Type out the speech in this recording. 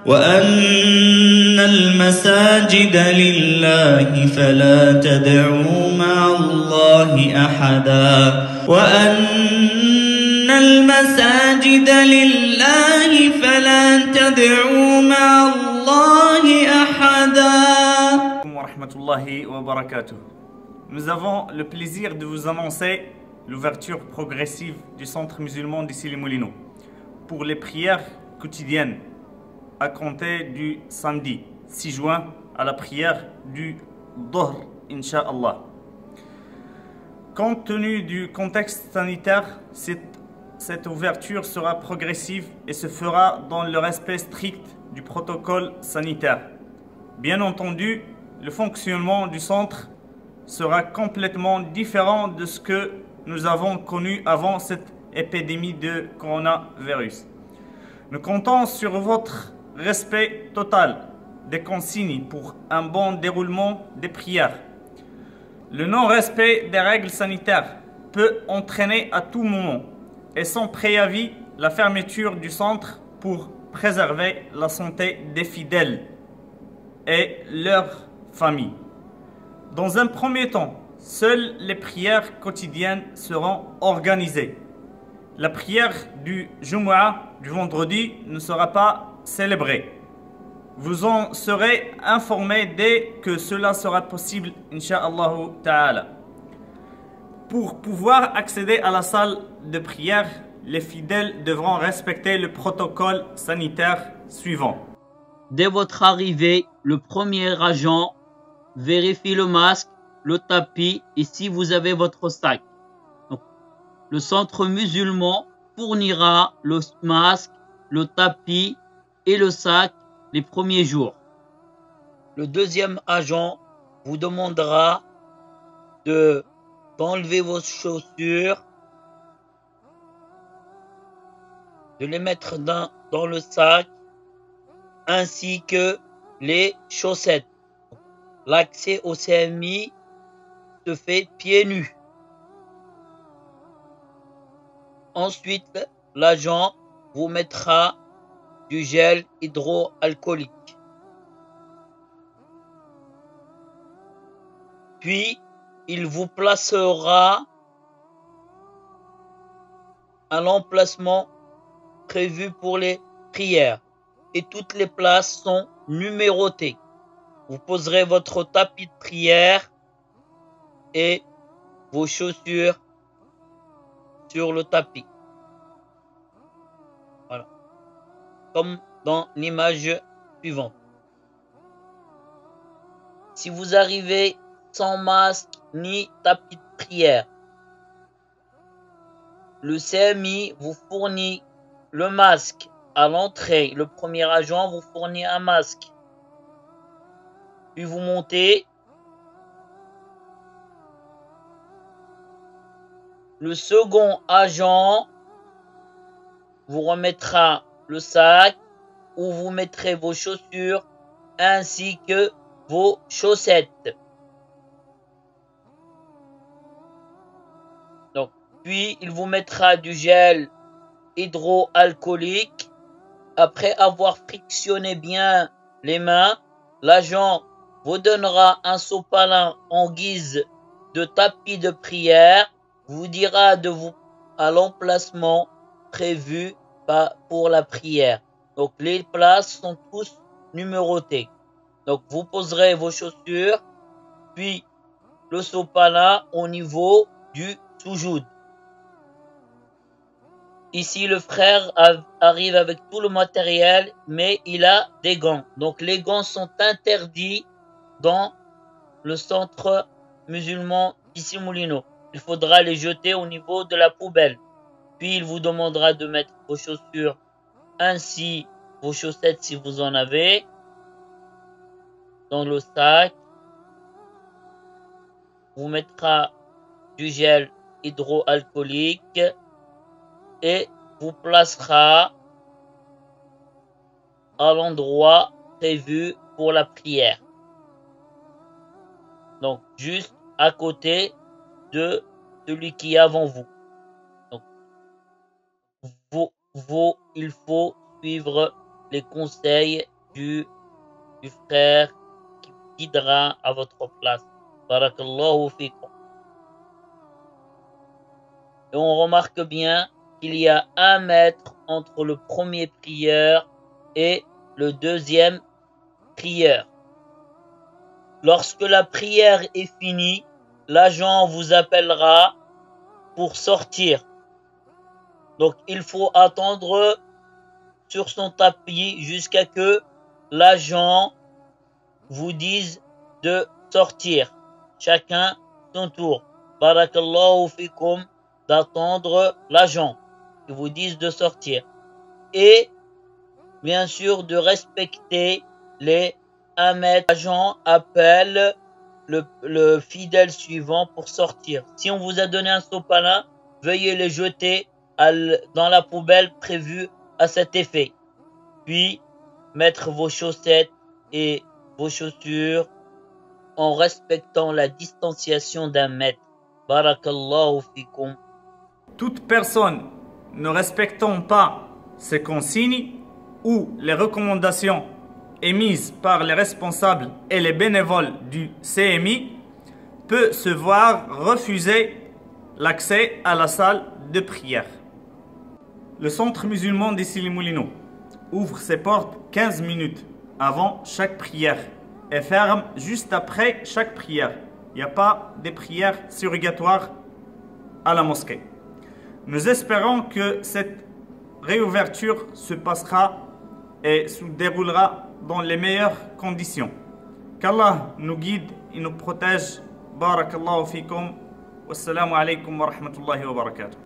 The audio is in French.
وأن المساجد لله فلا تدعوا مع الله أحدا وأن المساجد لله فلا تدعوا مع الله أحدا. Nous avons le plaisir de vous annoncer l'ouverture progressive du centre musulman d'ici les Moulineaux pour les prières quotidiennes à compter du samedi 6 juin à la prière du Dhuhr, Inch'Allah. Compte tenu du contexte sanitaire, cette ouverture sera progressive et se fera dans le respect strict du protocole sanitaire. Bien entendu, le fonctionnement du centre sera complètement différent de ce que nous avons connu avant cette épidémie de coronavirus. Nous comptons sur votre respect total des consignes pour un bon déroulement des prières. Le non-respect des règles sanitaires peut entraîner à tout moment et sans préavis la fermeture du centre pour préserver la santé des fidèles et leurs familles. Dans un premier temps, seules les prières quotidiennes seront organisées. La prière du Jumu'ah, du vendredi, ne sera pas célébrée. Vous en serez informés dès que cela sera possible, Inch'Allah Ta'ala. Pour pouvoir accéder à la salle de prière, les fidèles devront respecter le protocole sanitaire suivant. Dès votre arrivée, le premier agent vérifie le masque, le tapis et si vous avez votre sac. Donc, le centre musulman fournira le masque, le tapis et le sac les premiers jours. Le deuxième agent vous demandera d'enlever vos chaussures, de les mettre dans le sac, ainsi que les chaussettes. L'accès au CMI se fait pieds nus. Ensuite, l'agent vous mettra du gel hydroalcoolique. Puis, il vous placera à l'emplacement prévu pour les prières et toutes les places sont numérotées. Vous poserez votre tapis de prière et vos chaussures sur le tapis. Voilà. Comme dans l'image suivante. Si vous arrivez sans masque ni tapis de prière, le CMI vous fournit le masque à l'entrée. Le premier agent vous fournit un masque. Puis vous montez. Le second agent vous remettra le sac où vous mettrez vos chaussures ainsi que vos chaussettes. Donc, puis il vous mettra du gel hydroalcoolique. Après avoir frictionné bien les mains, l'agent vous donnera un sopalin en guise de tapis de prière, vous dira de vous à l'emplacement prévu pour la prière. Donc les places sont tous numérotées. Donc vous poserez vos chaussures, puis le sopalin au niveau du soujoud. Ici, le frère arrive avec tout le matériel, mais il a des gants. Donc les gants sont interdits dans le centre musulman d'ici Moulineaux. Il faudra les jeter au niveau de la poubelle. Puis il vous demandera de mettre vos chaussures ainsi vos chaussettes si vous en avez dans le sac. Vous mettra du gel hydroalcoolique et vous placera à l'endroit prévu pour la prière. Donc juste à côté de celui qui est avant vous. Donc, il faut suivre les conseils du frère qui vous guidera à votre place. Barakallahu fikum. Et on remarque bien qu'il y a 1 mètre entre le premier prieur et le deuxième prieur. Lorsque la prière est finie, l'agent vous appellera pour sortir. Donc il faut attendre sur son tapis jusqu'à que l'agent vous dise de sortir. Chacun son tour. Barakallahu fikum, d'attendre l'agent qui vous dise de sortir. Et bien sûr de respecter les 1 mètre. L'agent appelle le fidèle suivant pour sortir. Si on vous a donné un sopalin, veuillez le jeter dans la poubelle prévue à cet effet. Puis mettre vos chaussettes et vos chaussures en respectant la distanciation d'1 mètre. Barakallahu fikum. Toute personne ne respectant pas ces consignes ou les recommandations émises par les responsables et les bénévoles du CMI peut se voir refuser l'accès à la salle de prière. Le centre musulman d'Issy Moulineaux ouvre ses portes 15 minutes avant chaque prière et ferme juste après chaque prière. Il n'y a pas de prières surrogatoires à la mosquée. Nous espérons que cette réouverture se passera et se déroulera dans les meilleures conditions. Qu'Allah nous guide et nous protège. Barakallahu fikum. Wassalamu alaikum wa rahmatullahi wa barakatuh.